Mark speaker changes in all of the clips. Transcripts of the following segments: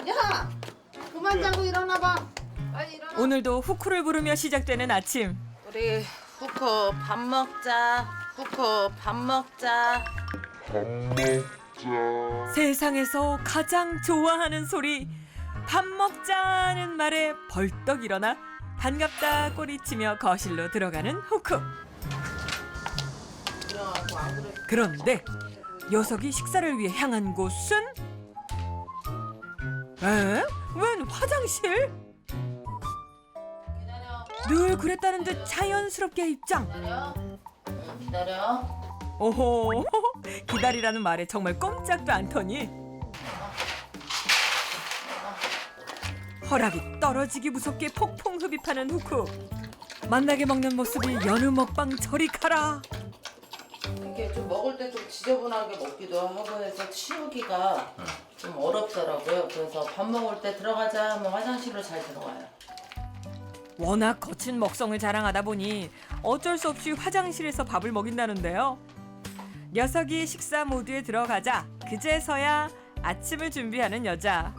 Speaker 1: 야, 그만 자고 일어나봐. 빨리 일어나.
Speaker 2: 오늘도 후쿠를 부르며 시작되는 아침.
Speaker 1: 우리 후쿠 밥 먹자. 후쿠 밥 먹자.
Speaker 2: 세상에서 가장 좋아하는 소리. 밥 먹자는 말에 벌떡 일어나 반갑다 꼬리치며 거실로 들어가는 후쿠. 그런데 녀석이 식사를 위해 향한 곳은 웬 화장실? 늘 그랬다는 듯 자연스럽게 입장.
Speaker 1: 기다려.
Speaker 2: 오호, 기다리라는 말에 정말 꼼짝도 않더니 허락이 떨어지기 무섭게 폭풍 흡입하는 후쿠. 만나게 먹는 모습이 여느 먹방 저리 가라.
Speaker 1: 이렇게 좀 먹을 때 좀 지저분하게 먹기도 하고 해서 치우기가 좀 어렵더라고요. 그래서 밥 먹을 때 들어가자 하면 화장실로 잘 들어가요.
Speaker 2: 워낙 거친 먹성을 자랑하다 보니 어쩔 수 없이 화장실에서 밥을 먹인다는데요. 녀석이 식사 모드에 들어가자 그제서야 아침을 준비하는 여자.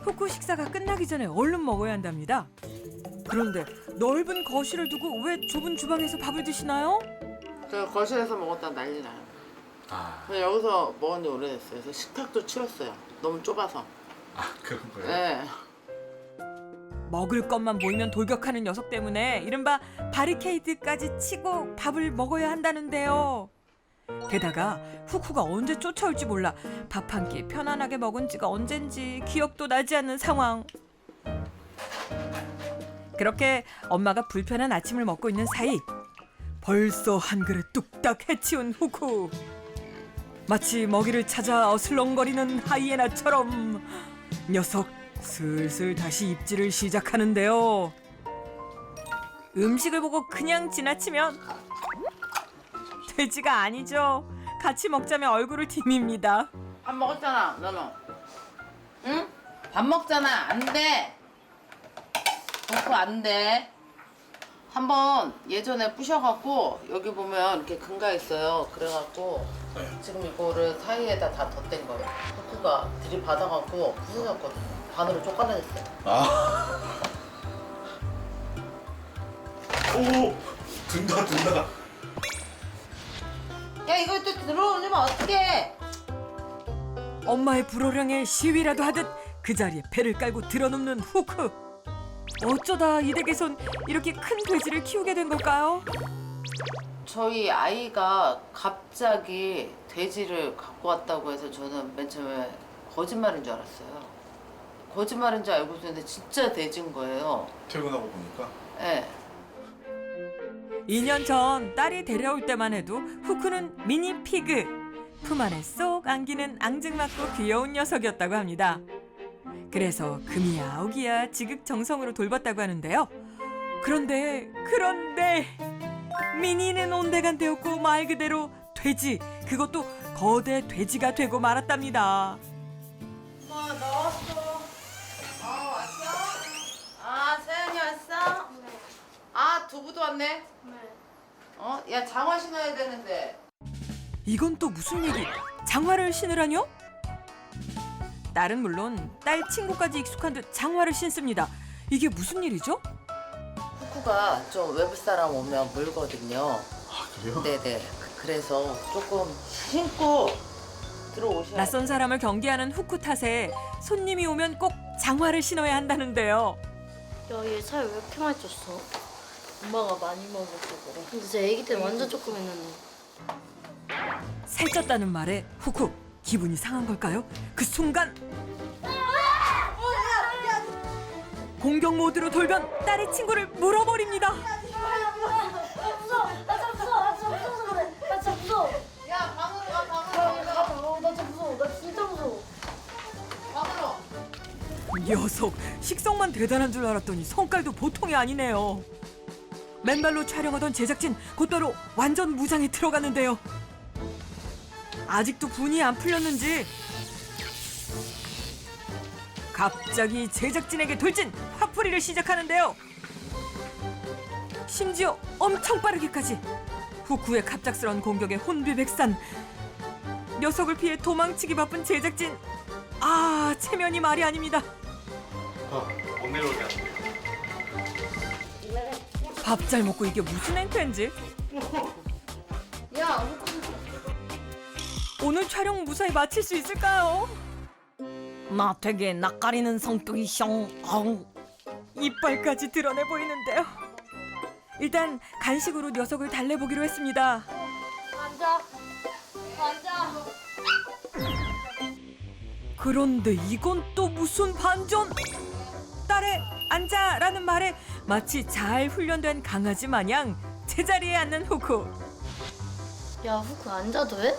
Speaker 2: 후쿠 식사가 끝나기 전에 얼른 먹어야 한답니다. 그런데 넓은 거실을 두고 왜 좁은 주방에서 밥을 드시나요?
Speaker 1: 저 거실에서 먹었다 난리 나요. 근데 여기서 먹은 지 오래됐어요. 그래서 식탁도 치웠어요. 너무 좁아서.
Speaker 3: 그런 거예요?
Speaker 1: 네.
Speaker 2: 먹을 것만 보이면 돌격하는 녀석 때문에 이른바 바리케이드까지 치고 밥을 먹어야 한다는데요. 게다가 후쿠가 언제 쫓아올지 몰라 밥 한 끼 편안하게 먹은 지가 언젠지 기억도 나지 않는 상황. 그렇게 엄마가 불편한 아침을 먹고 있는 사이 벌써 한 그릇 뚝딱 해치운 후쿠. 마치 먹이를 찾아 어슬렁거리는 하이에나처럼 녀석 슬슬 다시 입질을 시작하는데요. 음식을 보고 그냥 지나치면 돼지가 아니죠. 같이 먹자며 얼굴을 디밉니다.
Speaker 1: 밥 먹었잖아, 너는. 응? 밥 먹잖아. 안 돼. 그거 안 돼. 한번 예전에 부셔갖고 여기 보면 이렇게 금가 있어요. 그래갖고 지금 이거를 사이에다 다 덧댄 거예요. 후쿠가 들이받아갖고 부서졌거든요. 반으로 쪼가라졌어요.
Speaker 3: 오! 든다.
Speaker 1: 야, 이거 또 들어오면 어떡해?
Speaker 2: 엄마의 불호령에 시위라도 하듯 그 자리에 배를 깔고 들어눕는 후쿠. 어쩌다 이 댁에선 이렇게 큰 돼지를 키우게 된 걸까요?
Speaker 1: 저희 아이가 갑자기 돼지를 갖고 왔다고 해서 저는 맨 처음에 거짓말인 줄 알았어요. 거짓말인 줄 알고 있었는데 진짜 돼지인 거예요.
Speaker 3: 퇴근하고 보니까
Speaker 1: 예.
Speaker 2: 2년 전 딸이 데려올 때만 해도 후쿠는 미니 피그. 품 안에 쏙 안기는 앙증맞고 귀여운 녀석이었다고 합니다. 그래서 금이야 오기야 지극정성으로 돌봤다고 하는데요. 그런데 미니는 온데간데없고 말 그대로 돼지, 그것도 거대 돼지가 되고 말았답니다.
Speaker 1: 엄마 나왔어. 왔어? 아, 세연이 왔어? 네. 아, 두부도 왔네? 네. 야, 장화 신어야 되는데.
Speaker 2: 이건 또 무슨 얘기? 장화를 신으라뇨? 딸은 물론 딸 친구까지 익숙한 듯 장화를 신습니다. 이게 무슨 일이죠?
Speaker 1: 후쿠가 좀 외부 사람 오면 물거든요.
Speaker 3: 그래요?
Speaker 1: 네네. 그래서 조금 신고 들어오셔야
Speaker 2: 낯선 사람을 경계하는 후쿠 탓에 손님이 오면 꼭 장화를 신어야 한다는데요.
Speaker 4: 야, 얘 살 왜 이렇게 많이 쪘어? 엄마가 많이 먹어서 그래. 근데 제 애기 때 완전 조금 했는데.
Speaker 2: 살쪘다는 말에 후쿠 기분이 상한 걸까요? 그 순간 공격 모드로 돌변 딸의 친구를 물어버립니다.
Speaker 4: 무서워! 나 진짜 무서워! 나 진짜 무서워서 그래! 나 진짜 무서워!
Speaker 1: 야, 방으로 가, 방으로.
Speaker 4: 나 진짜 무서워! 나 진짜 무서워!
Speaker 1: 방으로.
Speaker 2: 녀석 식성만 대단한 줄 알았더니 성깔도 보통이 아니네요. 맨발로 촬영하던 제작진 곧바로 완전 무장에 들어갔는데요. 아직도 분이 안 풀렸는지 갑자기 제작진에게 돌진 화풀이를 시작하는데요. 심지어 엄청 빠르게까지. 후쿠의 갑작스러운 공격에 혼비백산. 녀석을 피해 도망치기 바쁜 제작진. 아, 체면이 말이 아닙니다.
Speaker 3: 못 내려오게 안 돼요.
Speaker 2: 밥 잘 먹고 이게 무슨 행태인지.
Speaker 1: 야,
Speaker 2: 오늘 촬영 무사히 마칠 수 있을까요? 나 되게 낯가리는 성격이 숑. 이빨까지 드러내 보이는데요. 일단 간식으로 녀석을 달래보기로 했습니다.
Speaker 4: 앉아. 앉아.
Speaker 2: 그런데 이건 또 무슨 반전? 딸의 앉아라는 말에 마치 잘 훈련된 강아지 마냥 제자리에 앉는 후쿠.
Speaker 4: 야, 후크 앉아도 해?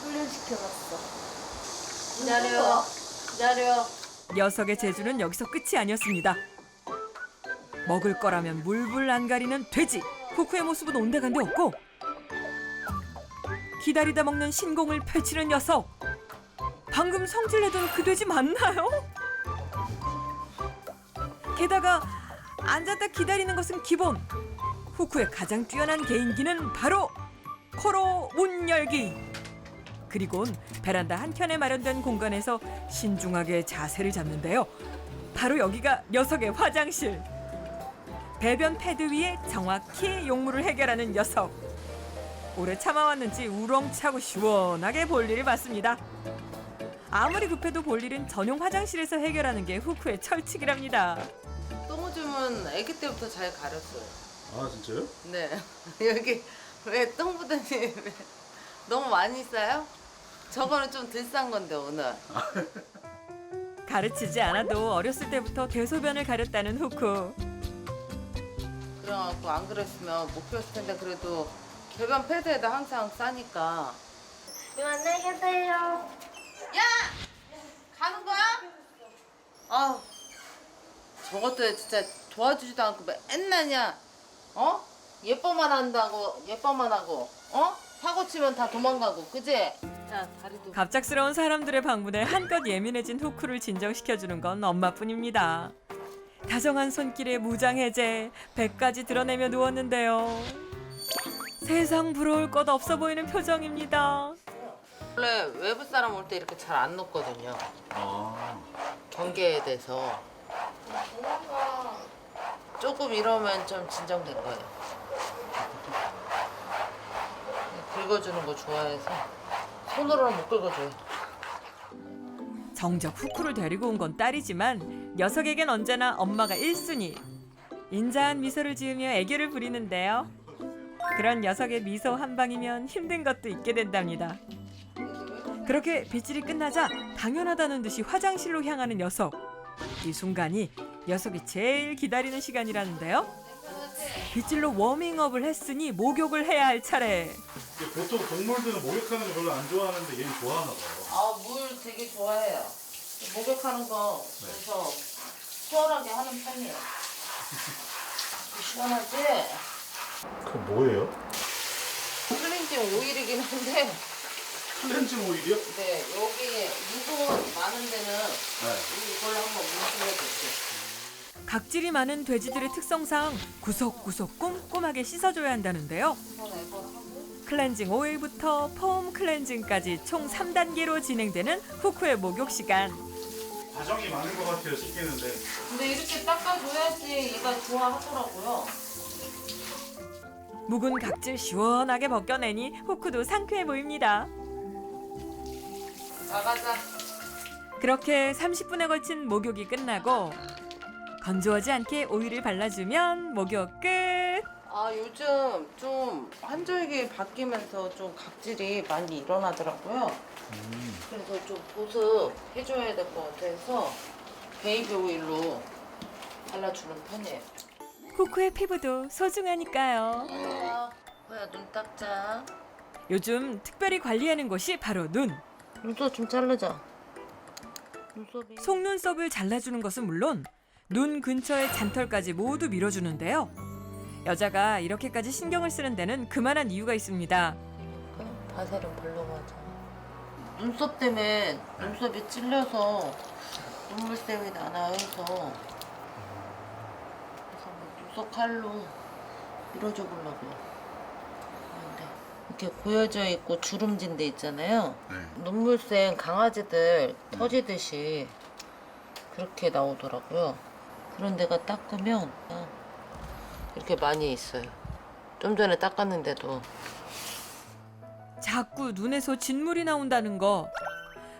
Speaker 4: 훈련시켜봤어. 기다려. 기다려.
Speaker 2: 녀석의 재주는 여기서 끝이 아니었습니다. 먹을 거라면 물불 안 가리는 돼지. 후쿠의 모습은 온데간데 없고 기다리다 먹는 신공을 펼치는 녀석. 방금 성질내던 그 돼지 맞나요? 게다가 앉았다 기다리는 것은 기본. 후쿠의 가장 뛰어난 개인기는 바로 코로 문 열기. 그리곤 베란다 한켠에 마련된 공간에서 신중하게 자세를 잡는데요. 바로 여기가 녀석의 화장실. 배변 패드 위에 정확히 용무를 해결하는 녀석. 오래 참아왔는지 우렁차고 시원하게 볼일을 봤습니다. 아무리 급해도 볼일은 전용 화장실에서 해결하는 게 후쿠의 철칙이랍니다.
Speaker 1: 똥오줌은 아기 때부터 잘 가렸어요.
Speaker 3: 아 진짜요?
Speaker 1: 네. 여기 왜 똥부대니 왜 너무 많이 싸요? 저거는 좀 덜 싼 건데 오늘.
Speaker 2: 가르치지 않아도 어렸을 때부터 대소변을 가렸다는 후쿠.
Speaker 1: 그래갖고 안 그랬으면 못 키웠을 텐데 그래도 배변 패드에다 항상 싸니까.
Speaker 4: 안녕히 계세요.
Speaker 1: 야! 가는 거야? 아, 저것도 진짜 도와주지도 않고 맨날이야. 어? 예뻐만 한다고 예뻐만 하고 어? 사고 치면 다 도망가고 그지? 야 다리도.
Speaker 2: 갑작스러운 사람들의 방문에 한껏 예민해진 후쿠를 진정시켜주는 건 엄마뿐입니다. 다정한 손길에 무장해제, 배까지 드러내며 누웠는데요. 세상 부러울 것 없어 보이는 표정입니다.
Speaker 1: 원래 외부 사람 올 때 이렇게 잘 안 놓거든요.
Speaker 3: 아
Speaker 1: 경계에 대해서 조금 이러면 좀 진정된 거예요. 긁어주는 거 좋아해서 손으로는 못 긁어줘요.
Speaker 2: 정작 후쿠를 데리고 온 건 딸이지만 녀석에겐 언제나 엄마가 1순위. 인자한 미소를 지으며 애교를 부리는데요. 그런 녀석의 미소 한 방이면 힘든 것도 잊게 된답니다. 그렇게 빗질이 끝나자 당연하다는 듯이 화장실로 향하는 녀석. 이 순간이 녀석이 제일 기다리는 시간이라는데요. 빗질로 워밍업을 했으니 목욕을 해야 할 차례.
Speaker 3: 보통 동물들은 목욕하는 거 별로 안 좋아하는데 얘는 좋아하나 봐요.
Speaker 1: 아, 물 되게 좋아해요. 목욕하는 거 그래서 시원하게 하는 편이에요. 시원하지?
Speaker 3: 그건 뭐예요?
Speaker 1: 클렌징 오일이긴 한데
Speaker 3: 클렌징 오일이요?
Speaker 1: 네, 여기 유분 많은 데는 이걸로 한번 문질러줄게요.
Speaker 2: 각질이 많은 돼지들의 특성상 구석구석 꼼꼼하게 씻어줘야 한다는데요. 클렌징 오일부터 폼 클렌징까지 총 3단계로 진행되는 후쿠의 목욕 시간.
Speaker 3: 과정이 많은 것 같아요 씻기는데.
Speaker 1: 근데 이렇게 닦아줘야지 얘가 좋아하더라고요.
Speaker 2: 묵은 각질 시원하게 벗겨내니 후쿠도 상쾌해 보입니다.
Speaker 1: 나가자.
Speaker 2: 그렇게 30분에 걸친 목욕이 끝나고 건조하지 않게 오일을 발라주면 목욕 끝.
Speaker 1: 아, 요즘 좀 환절기 바뀌면서 좀 각질이 많이 일어나더라고요. 그래서 좀 보습 해줘야 될 것 같아서 베이비 오일로 발라주는 편이에요.
Speaker 2: 후쿠의 피부도 소중하니까요.
Speaker 1: 호야 눈 닦자.
Speaker 2: 요즘 특별히 관리하는 곳이 바로 눈.
Speaker 1: 눈썹 좀 자르자. 눈썹이.
Speaker 2: 속눈썹을 잘라주는 것은 물론 눈 근처의 잔털까지 모두 밀어주는데요. 여자가 이렇게까지 신경을 쓰는 데는 그만한 이유가 있습니다.
Speaker 1: 바세린 바르고 하자. 눈썹 때문에 눈썹이 찔려서 눈물샘이 나나 해서 눈썹 칼로 밀어줘 보려고요. 근데 이렇게 고여져 있고 주름진 데 있잖아요.
Speaker 3: 네.
Speaker 1: 눈물샘 강아지들 터지듯이 그렇게 나오더라고요. 그런 데가 닦으면 이렇게 많이 있어요. 좀 전에 닦았는데도.
Speaker 2: 자꾸 눈에서 진물이 나온다는 거.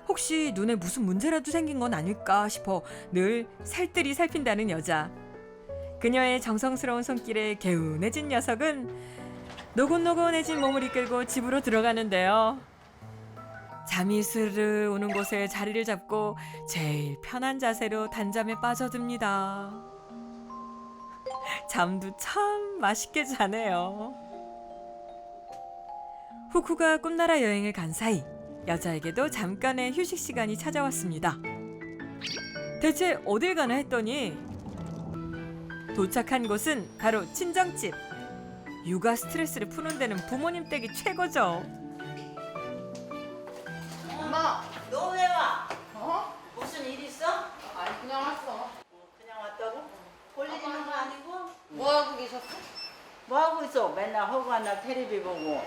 Speaker 2: 혹시 눈에 무슨 문제라도 생긴 건 아닐까 싶어 늘 살뜰히 살핀다는 여자. 그녀의 정성스러운 손길에 개운해진 녀석은 노곤노곤해진 몸을 이끌고 집으로 들어가는데요. 잠이 스르르 오는 곳에 자리를 잡고 제일 편한 자세로 단잠에 빠져듭니다. 잠도 참 맛있게 자네요. 후쿠가 꿈나라 여행을 간 사이 여자에게도 잠깐의 휴식 시간이 찾아왔습니다. 대체 어딜 가나 했더니 도착한 곳은 바로 친정집. 육아 스트레스를 푸는 데는 부모님 댁이 최고죠.
Speaker 1: 엄마,
Speaker 5: 너 왜 와?
Speaker 1: 어?
Speaker 5: 무슨 일 있어?
Speaker 1: 아니 그냥 왔어.
Speaker 5: 그냥 왔다고? 볼일 있는 거 아니고?
Speaker 1: 뭐 하고 계셨어?
Speaker 5: 뭐 하고 있어? 맨날 허구한 날 텔레비 보고.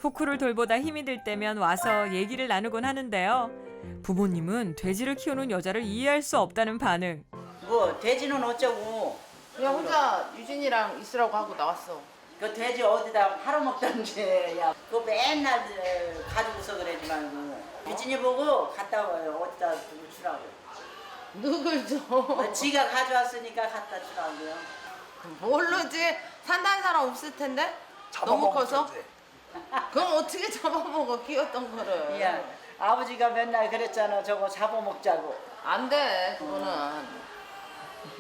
Speaker 2: 후쿠를 돌보다 힘이 들 때면 와서 얘기를 나누곤 하는데요. 부모님은 돼지를 키우는 여자를 이해할 수 없다는 반응.
Speaker 5: 뭐 돼지는 어쩌고?
Speaker 1: 그냥 혼자 유진이랑 있으라고 하고 나왔어.
Speaker 5: 그 돼지 어디다 팔아먹던지. 야, 그거 맨날 가지고서 그러지 말고. 유진이 보고 갔다 와요. 어디다 두고 주라고.
Speaker 1: 누굴 줘?
Speaker 5: 지가 가져왔으니까 갖다 주라고요.
Speaker 1: 모르지. 산다는 사람 없을 텐데. 너무 커서. 그럼 어떻게 잡아먹어 키웠던 거를.
Speaker 5: 야, 아버지가 맨날 그랬잖아. 저거 잡아먹자고.
Speaker 1: 안 돼. 그거는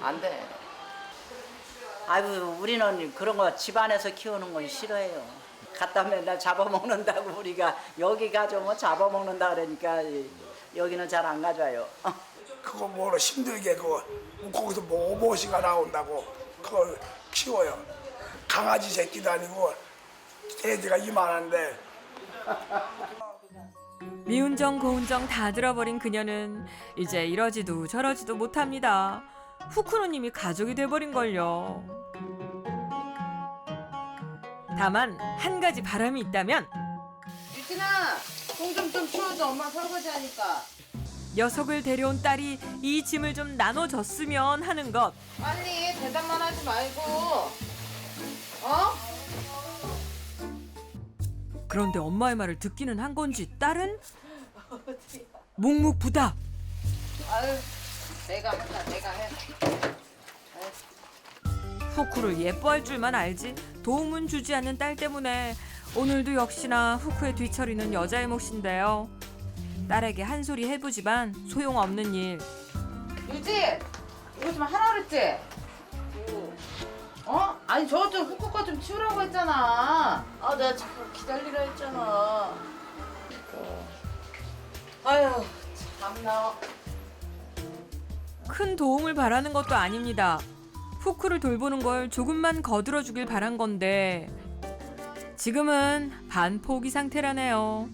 Speaker 1: 안 돼.
Speaker 5: 아이고 우리는 그런 거 집안에서 키우는 건 싫어해요. 갖다 맨날 잡아먹는다고 우리가 여기 가져오면 잡아먹는다 그러니까 여기는 잘 안 가져와요.
Speaker 6: 그거 뭐로 힘들게 그거 거기서 뭐 오보시가 나온다고 그걸 키워요. 강아지 새끼도 아니고 돼지가 이만한데
Speaker 2: 미운정 고운정 다 들어버린 그녀는 이제 이러지도 저러지도 못합니다. 후쿠노님이 가족이 돼버린 걸요. 다만 한 가지 바람이 있다면
Speaker 1: 유진아, 공 좀 치워줘. 엄마 설거지 하니까.
Speaker 2: 녀석을 데려온 딸이 이 짐을 좀 나눠줬으면 하는 것.
Speaker 1: 빨리 대답만 하지 말고. 어?
Speaker 2: 그런데 엄마의 말을 듣기는 한 건지 딸은 묵묵부답.
Speaker 1: 아유, 내가 한다. 내가 해.
Speaker 2: 후쿠를 예뻐할 줄만 알지 도움은 주지 않는 딸 때문에 오늘도 역시나 후쿠의 뒤처리는 여자의 몫인데요. 딸에게 한 소리 해보지만 소용없는 일.
Speaker 1: 유진, 이거 좀 하라 그랬지? 어? 아니 저거 좀 후쿠 거 좀 치우라고 했잖아.
Speaker 5: 아 내가 자꾸 기다리라 했잖아. 아유
Speaker 1: 참나.
Speaker 2: 큰 도움을 바라는 것도 아닙니다. 후쿠를 돌보는 걸 조금만 거들어주길 바란 건데 지금은 반포기 상태라네요.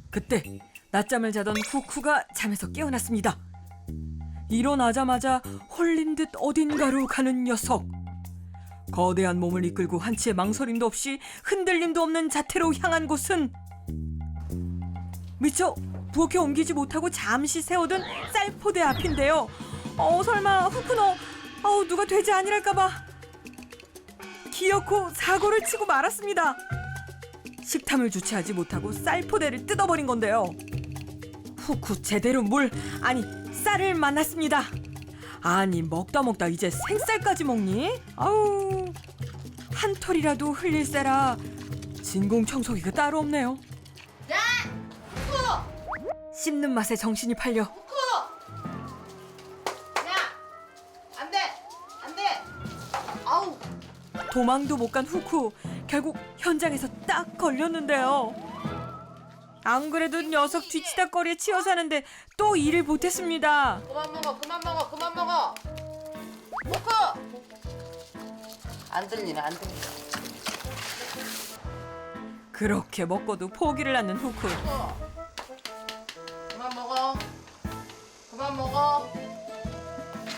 Speaker 2: 그때 낮잠을 자던 후쿠가 잠에서 깨어났습니다. 일어나자마자 홀린 듯 어딘가로 가는 녀석. 거대한 몸을 이끌고 한치의 망설임도 없이 흔들림도 없는 자태로 향한 곳은 미처 부엌에 옮기지 못하고 잠시 세워둔 쌀포대 앞인데요. 설마 후쿠노 누가 돼지 아니랄까봐 기어코 사고를 치고 말았습니다. 식탐을 주체하지 못하고 쌀포대를 뜯어버린 건데요. 후쿠 제대로 쌀을 만났습니다. 아니 먹다 이제 생쌀까지 먹니? 아우 한 털이라도 흘릴세라 진공청소기가 따로 없네요.
Speaker 1: 야! 후쿠!
Speaker 2: 씹는 맛에 정신이 팔려
Speaker 1: 후쿠! 야! 안 돼! 안 돼! 아우!
Speaker 2: 도망도 못 간 후쿠 결국 현장에서 딱 걸렸는데요. 안 그래도 녀석 뒤치다거리에 치여 사는데 또 일을 못했습니다.
Speaker 1: 그만 먹어, 그만 먹어, 그만 먹어! 후쿠! 안 들리네, 안 들리네.
Speaker 2: 그렇게 먹고도 포기를 않는 후쿠.
Speaker 1: 후쿠! 그만 먹어. 그만 먹어.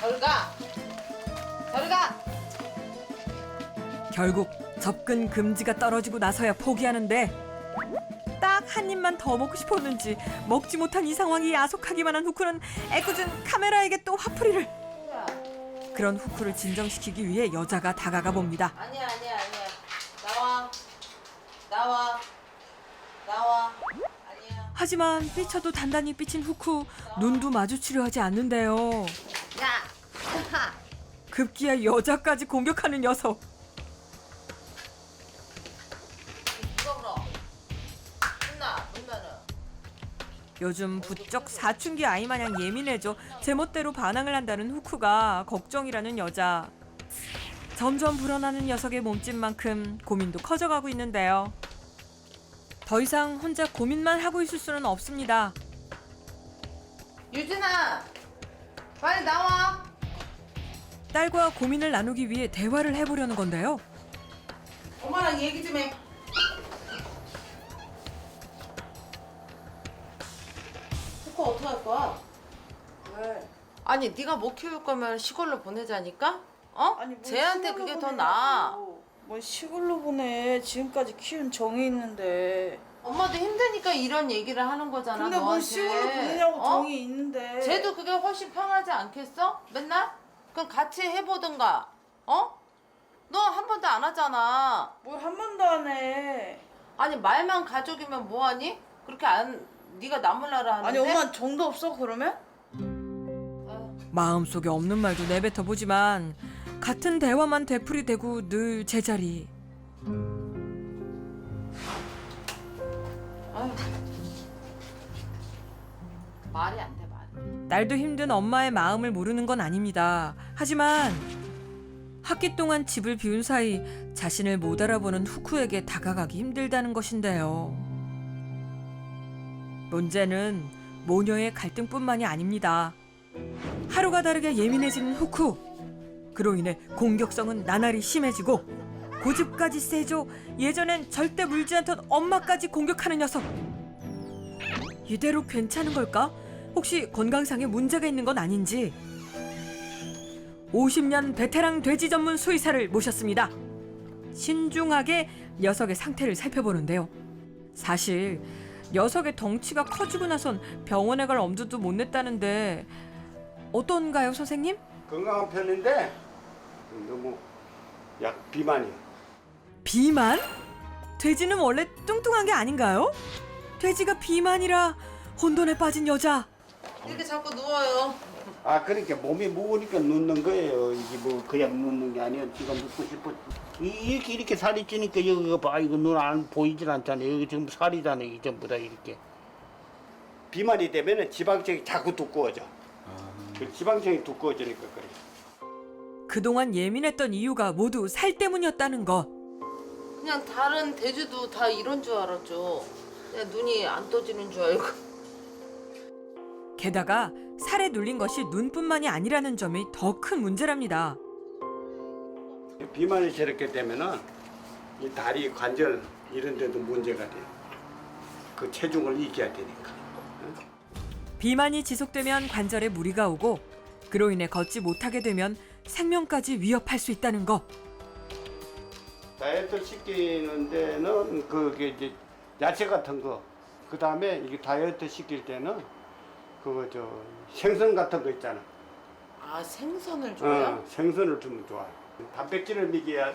Speaker 1: 덜 가. 덜 가.
Speaker 2: 결국 접근 금지가 떨어지고 나서야 포기하는데 딱 한 입만 더 먹고 싶었는지 먹지 못한 이 상황이 야속하기만 한 후쿠는 애꿎은 카메라에게 또 화풀이를. 그런 후쿠를 진정시키기 위해 여자가 다가가 봅니다.
Speaker 1: 아니야. 나와. 아니야.
Speaker 2: 하지만 삐쳐도 단단히 삐친 후쿠 눈도 마주치려 하지 않는데요.
Speaker 1: 야.
Speaker 2: 급기야 여자까지 공격하는 녀석.
Speaker 1: 누가 불어? 혼나. 놀면은.
Speaker 2: 요즘 부쩍 사춘기 아이 마냥 예민해져 제멋대로 반항을 한다는 후쿠가 걱정이라는 여자. 점점 불어나는 녀석의 몸집만큼 고민도 커져가고 있는데요. 더 이상 혼자 고민만 하고 있을 수는 없습니다.
Speaker 1: 유진아. 빨리 나와.
Speaker 2: 딸과 고민을 나누기 위해 대화를 해보려는 건데요.
Speaker 1: 엄마랑 얘기 좀 해. 후쿠 어떻게 할 거야?
Speaker 7: 왜?
Speaker 1: 아니 네가 못 키울 거면 시골로 보내자니까? 어?
Speaker 7: 아니, 뭘
Speaker 1: 쟤한테
Speaker 7: 시골로
Speaker 1: 그게 더
Speaker 7: 보내냐고.
Speaker 1: 나아.
Speaker 7: 뭘 시골로 보내. 지금까지 키운 정이 있는데.
Speaker 1: 엄마도 힘드니까 이런 얘기를 하는 거잖아.
Speaker 7: 근데 뭘
Speaker 1: 너한테.
Speaker 7: 시골로 보내냐고
Speaker 1: 어?
Speaker 7: 정이 있는데.
Speaker 1: 쟤도 그게 훨씬 편하지 않겠어? 맨날? 그럼 같이 해보든가. 어? 너 한 번도 안 하잖아.
Speaker 7: 뭘 한 번도 안 해.
Speaker 1: 아니 말만 가족이면 뭐하니? 그렇게 안 네가 나몰라라 하는데.
Speaker 7: 아니 엄마 정도 없어 그러면?
Speaker 2: 마음속에 없는 말도 내뱉어 보지만 같은 대화만 되풀이되고 늘 제자리.
Speaker 1: 아유. 말이 안 돼 말이.
Speaker 2: 딸도 힘든 엄마의 마음을 모르는 건 아닙니다. 하지만 학기 동안 집을 비운 사이 자신을 못 알아보는 후쿠에게 다가가기 힘들다는 것인데요. 문제는 모녀의 갈등뿐만이 아닙니다. 하루가 다르게 예민해지는 후쿠. 그로 인해 공격성은 나날이 심해지고 고집까지 세져 예전엔 절대 물지 않던 엄마까지 공격하는 녀석. 이대로 괜찮은 걸까? 혹시 건강상에 문제가 있는 건 아닌지 50년 베테랑 돼지 전문 수의사를 모셨습니다. 신중하게 녀석의 상태를 살펴보는데요. 사실 녀석의 덩치가 커지고 나선 병원에 갈 엄두도 못 냈다는데 어떤가요, 선생님?
Speaker 8: 건강한 편인데 너무 약 비만이요.
Speaker 2: 비만? 돼지는 원래 뚱뚱한 게 아닌가요? 돼지가 비만이라 혼돈에 빠진 여자.
Speaker 1: 이렇게 자꾸 누워요.
Speaker 8: 아 그러니까 몸이 무거우니까 눕는 거예요. 이게 뭐 그냥 눕는 게 아니야. 지가 눕고 싶어. 이렇게 살이 찌니까 여기가 봐. 이거 눈 안 보이질 않잖아요. 여기 지금 살이잖아요. 이 전부 다 이렇게. 비만이 되면은 지방층이 자꾸 두꺼워져. 그 지방층이 두꺼워지니까 그래.
Speaker 2: 그동안 예민했던 이유가 모두 살 때문이었다는 것.
Speaker 1: 그냥 다른 돼지도 다 이런 줄 알았죠. 그냥 눈이 안 떠지는 줄 알고.
Speaker 2: 게다가 살에 눌린 것이 눈뿐만이 아니라는 점이 더 큰 문제랍니다.
Speaker 8: 비만이 저렇게 되면은 이 다리 관절 이런 데도 문제가 돼요. 그 체중을 이겨야 되니까.
Speaker 2: 비만이 지속되면 관절에 무리가 오고 그로 인해 걷지 못하게 되면 생명까지 위협할 수 있다는 것.
Speaker 8: 다이어트 시키는 데는 그게 이제 야채 같은 거, 그 다음에 이게 다이어트 시킬 때는 그거 저 생선 같은 거 있잖아.
Speaker 1: 아 생선을 줘요?
Speaker 8: 생선을 주면 좋아. 단백질을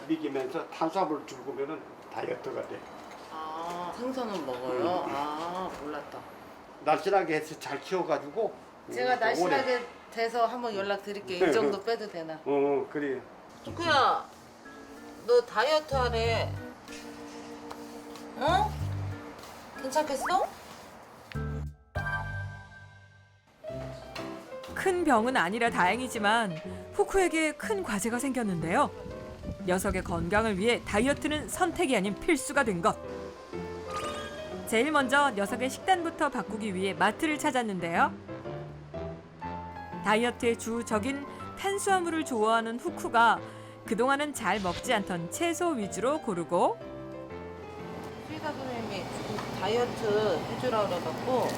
Speaker 8: 먹이면서 탄수화물을 줄구면은 다이어트가 돼.
Speaker 1: 아 생선은 먹어요? 아 몰랐다.
Speaker 8: 날씬하게 해서 잘 키워가지고.
Speaker 1: 제가
Speaker 8: 오래.
Speaker 1: 날씬하게 돼서 한번 연락 드릴게요. 이 정도 빼도 되나?
Speaker 8: 그래.
Speaker 1: 후쿠야, 너 다이어트 하래. 어? 괜찮겠어?
Speaker 2: 큰 병은 아니라 다행이지만 후쿠에게 큰 과제가 생겼는데요. 녀석의 건강을 위해 다이어트는 선택이 아닌 필수가 된 것. 제일 먼저 녀석의 식단부터 바꾸기 위해 마트를 찾았는데요. 다이어트의 주적인 탄수화물을 좋아하는 후쿠가 그동안은 잘 먹지 않던 채소 위주로 고르고
Speaker 1: 수의사 선생님이 다이어트 해주라 그래갖고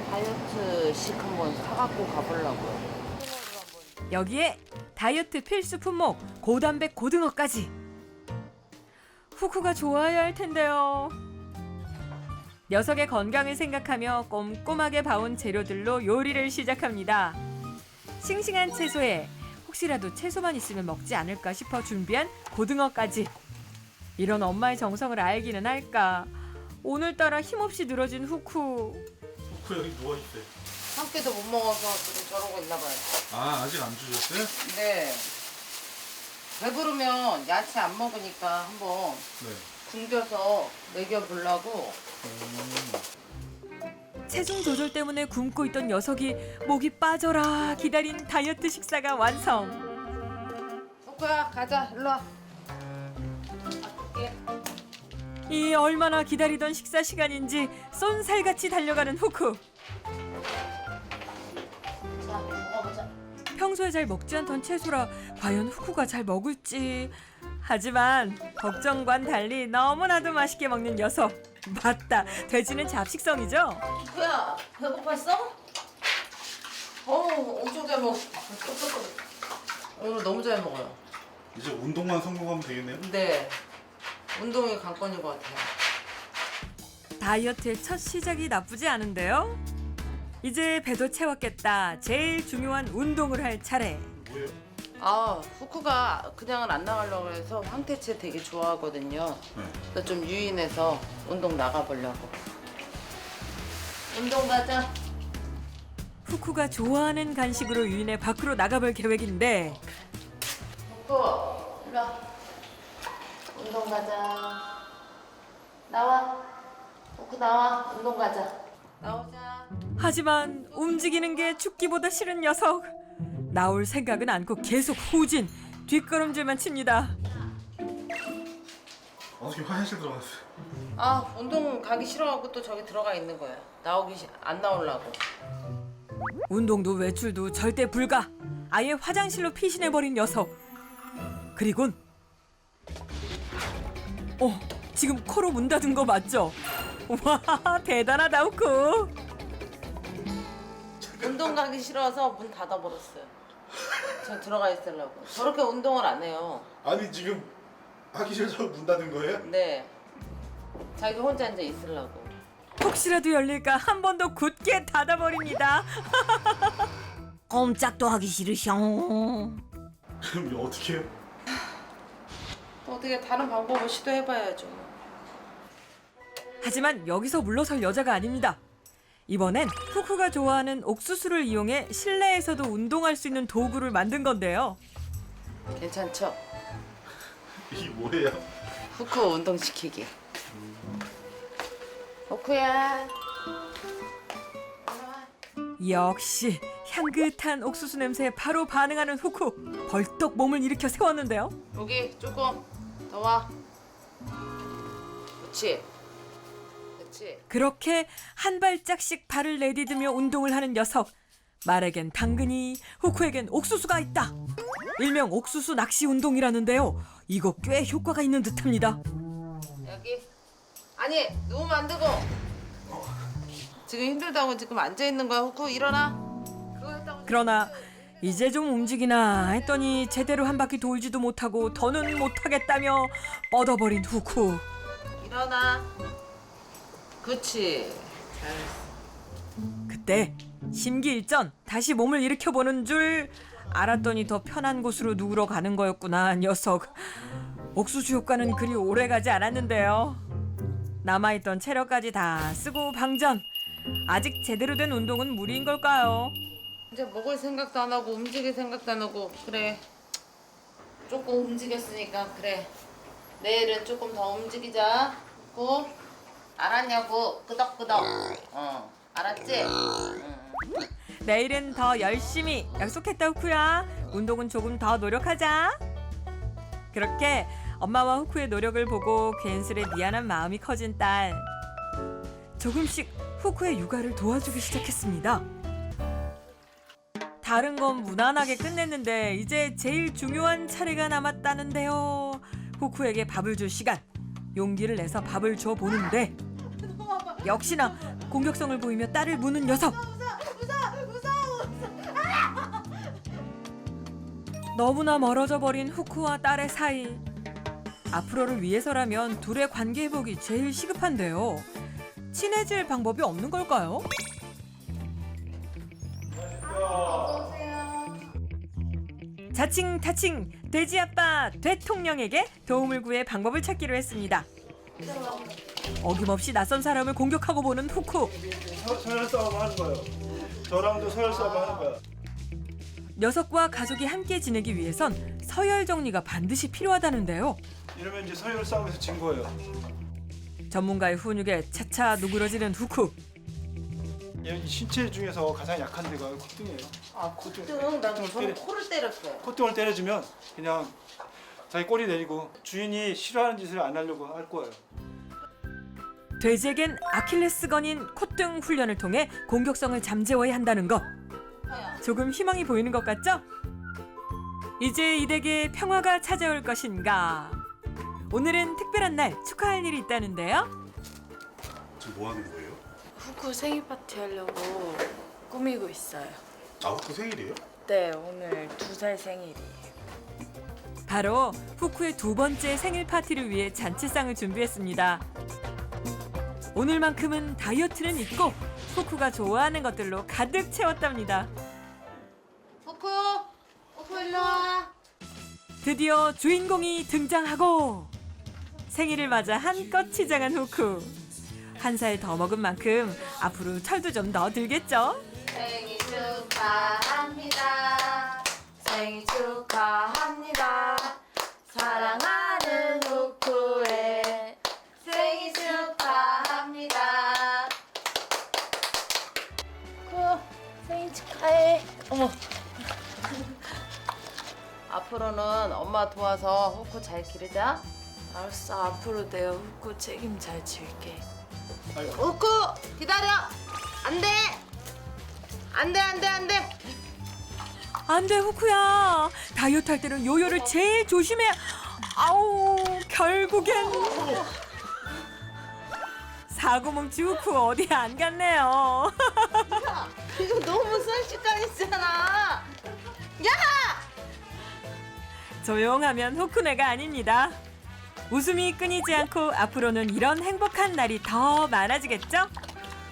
Speaker 1: 다이어트식 한번 사갖고 가보려고요.
Speaker 2: 여기에 다이어트 필수 품목 고단백 고등어까지. 후쿠가 좋아야 할 텐데요. 녀석의 건강을 생각하며 꼼꼼하게 봐온 재료들로 요리를 시작합니다. 싱싱한 채소에 혹시라도 채소만 있으면 먹지 않을까 싶어 준비한 고등어까지. 이런 엄마의 정성을 알기는 할까. 오늘따라 힘없이 늘어진 후쿠.
Speaker 3: 그 여기 누워있대.
Speaker 1: 한 끼도 못 먹어서 지금 저러고 있나 봐요.
Speaker 3: 아, 아직 안 주셨어요?
Speaker 1: 네. 배부르면 야채 안 먹으니까 한번
Speaker 3: 네.
Speaker 1: 굶겨서 먹여보려고.
Speaker 2: 체중 조절 때문에 굶고 있던 녀석이 목이 빠져라 기다린 다이어트 식사가 완성.
Speaker 1: 후쿠야 가자 일로 와.
Speaker 2: 이 얼마나 기다리던 식사 시간인지 쏜살같이 달려가는 후쿠.
Speaker 1: 자 먹어보자.
Speaker 2: 평소에 잘 먹지 않던 채소라 과연 후쿠가 잘 먹을지. 하지만 걱정과는 달리 너무나도 맛있게 먹는 녀석. 맞다, 돼지는 잡식성이죠?
Speaker 1: 후쿠야 배고팠어? 엄청 잘 먹어. 오늘 너무 잘 먹어요.
Speaker 3: 이제 운동만 성공하면 되겠네요.
Speaker 1: 네. 운동이 관건인 것 같아요.
Speaker 2: 다이어트의 첫 시작이 나쁘지 않은데요? 이제 배도 채웠겠다. 제일 중요한 운동을 할 차례.
Speaker 3: 뭐예요?
Speaker 1: 아, 후쿠가 그냥은 안 나가려고 해서 황태채 되게 좋아하거든요.
Speaker 3: 네.
Speaker 1: 그래서 좀 유인해서 운동 나가보려고. 운동 가자.
Speaker 2: 후쿠가 좋아하는 간식으로 유인해 밖으로 나가볼 계획인데
Speaker 1: 후쿠, 일로 와. 운동 가자. 나와. 후쿠 나와. 운동 가자. 나오자.
Speaker 2: 하지만 움직이는 게 죽기보다 싫은 녀석. 나올 생각은 않고 계속 후진, 뒷걸음질만 칩니다.
Speaker 3: 어떻게 화장실 들어갔어요?
Speaker 1: 아, 운동 가기 싫어하고 또 저기 들어가 있는 거야. 안 나오려고.
Speaker 2: 운동도 외출도 절대 불가. 아예 화장실로 피신해버린 녀석. 그리곤 지금 코로 문 닫은 거 맞죠? 와, 대단하다 후쿠.
Speaker 1: 운동 가기 싫어서 문 닫아버렸어요. 저 들어가 있으려고. 저렇게 운동을 안 해요.
Speaker 3: 아니 지금 하기 싫어서 문 닫은 거예요?
Speaker 1: 네. 자기 혼자 이제 있으려고.
Speaker 2: 혹시라도 열릴까 한 번 더 굳게 닫아버립니다. 꼼짝도 하기 싫으셔.
Speaker 3: 그럼 이거 어떻게 해요?
Speaker 1: 또 어떻게 다른 방법을 시도해봐야죠.
Speaker 2: 하지만 여기서 물러설 여자가 아닙니다. 이번엔 후쿠가 좋아하는 옥수수를 이용해 실내에서도 운동할 수 있는 도구를 만든 건데요.
Speaker 1: 괜찮죠?
Speaker 3: 이게 뭐예요?
Speaker 1: 후쿠 운동시키기. 후쿠야.
Speaker 2: 역시 향긋한 옥수수 냄새에 바로 반응하는 후쿠. 벌떡 몸을 일으켜 세웠는데요.
Speaker 1: 여기 조금 더 와. 그렇지. 그렇지.
Speaker 2: 그렇게 한 발짝씩 발을 내디디며 운동을 하는 녀석. 말에겐 당근이, 후쿠에겐 옥수수가 있다. 일명 옥수수 낚시 운동이라는데요. 이거 꽤 효과가 있는 듯합니다.
Speaker 1: 여기. 아니 누우면 안 되고. 지금 힘들다고 지금 앉아 있는 거야 후쿠 일어나. 그거 했다고.
Speaker 2: 그러나 이제 좀 움직이나 했더니 제대로 한 바퀴 돌지도 못하고 더는 못하겠다며 뻗어버린 후쿠.
Speaker 1: 일어나. 그렇지.
Speaker 2: 그때 심기일전 다시 몸을 일으켜보는 줄 알았더니 더 편한 곳으로 누우러 가는 거였구나 녀석. 옥수수 효과는 그리 오래가지 않았는데요. 남아있던 체력까지 다 쓰고 방전. 아직 제대로 된 운동은 무리인 걸까요?
Speaker 1: 이제 먹을 생각도 안 하고 움직일 생각도 안 하고 그래. 조금 움직였으니까 그래. 내일은 조금 더 움직이자. 고 알았냐고. 끄덕끄덕. 알았지?
Speaker 2: 내일은 더 열심히 약속했다 후쿠야. 운동은 조금 더 노력하자. 그렇게 엄마와 후쿠의 노력을 보고 괜스레 미안한 마음이 커진 딸. 조금씩 후쿠의 육아를 도와주기 시작했습니다. 다른 건 무난하게 끝냈는데 이제 제일 중요한 차례가 남았다는데요. 후쿠에게 밥을 줄 시간. 용기를 내서 밥을 줘 보는데 역시나 공격성을 보이며 딸을 무는 녀석. 너무나 멀어져 버린 후쿠와 딸의 사이. 앞으로를 위해서라면 둘의 관계 회복이 제일 시급한데요. 친해질 방법이 없는 걸까요? 자칭 타칭 돼지 아빠 대통령에게 도움을 구해 방법을 찾기로 했습니다. 어김없이 낯선 사람을 공격하고 보는 후쿠.
Speaker 3: 서열 싸움 하는 거예요. 저랑도 서열 싸움 하는 거야.
Speaker 2: 녀석과 가족이 함께 지내기 위해선 서열 정리가 반드시 필요하다는데요.
Speaker 3: 이러면 이제 서열 싸움에서 진 거예요.
Speaker 2: 전문가의 훈육에 차차 누그러지는 후쿠.
Speaker 3: 이 신체 중에서 가장 약한 데가 콧등이에요.
Speaker 1: 아 콧등 나 저는 코를 때렸어요.
Speaker 3: 콧등을 때려주면 그냥 자기 꼬리 내리고 주인이 싫어하는 짓을 안 하려고 할 거예요.
Speaker 2: 돼지에겐 아킬레스건인 콧등 훈련을 통해 공격성을 잠재워야 한다는 것. 조금 희망이 보이는 것 같죠? 이제 이 댁에 평화가 찾아올 것인가? 오늘은 특별한 날 축하할 일이 있다는데요.
Speaker 9: 지금 뭐 하는 거예요?
Speaker 7: 후쿠 생일 파티 하려고 꾸미고 있어요.
Speaker 9: 아홉 생일이에요?
Speaker 7: 네, 오늘 2살 생일이에요.
Speaker 2: 바로 후쿠의 두 번째 생일 파티를 위해 잔치상을 준비했습니다. 오늘만큼은 다이어트는 잊고 후쿠가 좋아하는 것들로 가득 채웠답니다.
Speaker 1: 후쿠 일로 와.
Speaker 2: 드디어 주인공이 등장하고 생일을 맞아 한껏 치장한 후쿠. 한 살 더 먹은 만큼 앞으로 철도 좀 더 들겠죠?
Speaker 1: 생일 축하합니다. 생일 축하합니다. 사랑하는 후쿠의 생일 축하합니다.
Speaker 7: 후쿠 생일 축하해. 어머.
Speaker 1: 앞으로는 엄마 도와서 후쿠 잘 기르자.
Speaker 7: 알았어, 앞으로 내가 후쿠 책임 잘 질게.
Speaker 1: 후쿠 기다려. 안돼. 안돼.
Speaker 2: 안 돼 후쿠야. 다이어트 할 때는 요요를 제일 조심해야. 아우 결국엔 사고뭉치 후쿠 어디 안 갔네요.
Speaker 1: 이거 너무 순식간이잖아.
Speaker 2: 조용하면 후쿠네가 아닙니다. 웃음이 끊이지 않고 앞으로는 이런 행복한 날이 더 많아지겠죠?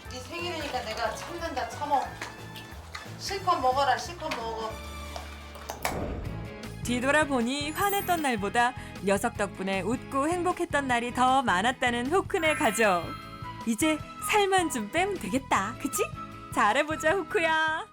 Speaker 1: 네 생일이니까 내가 참는다 참어. 실컷 먹어라 실컷 먹어.
Speaker 2: 뒤돌아보니 화냈던 날보다 녀석 덕분에 웃고 행복했던 날이 더 많았다는 후쿠네 가족. 이제 살만 좀 빼면 되겠다. 그치? 잘해보자 후쿠야.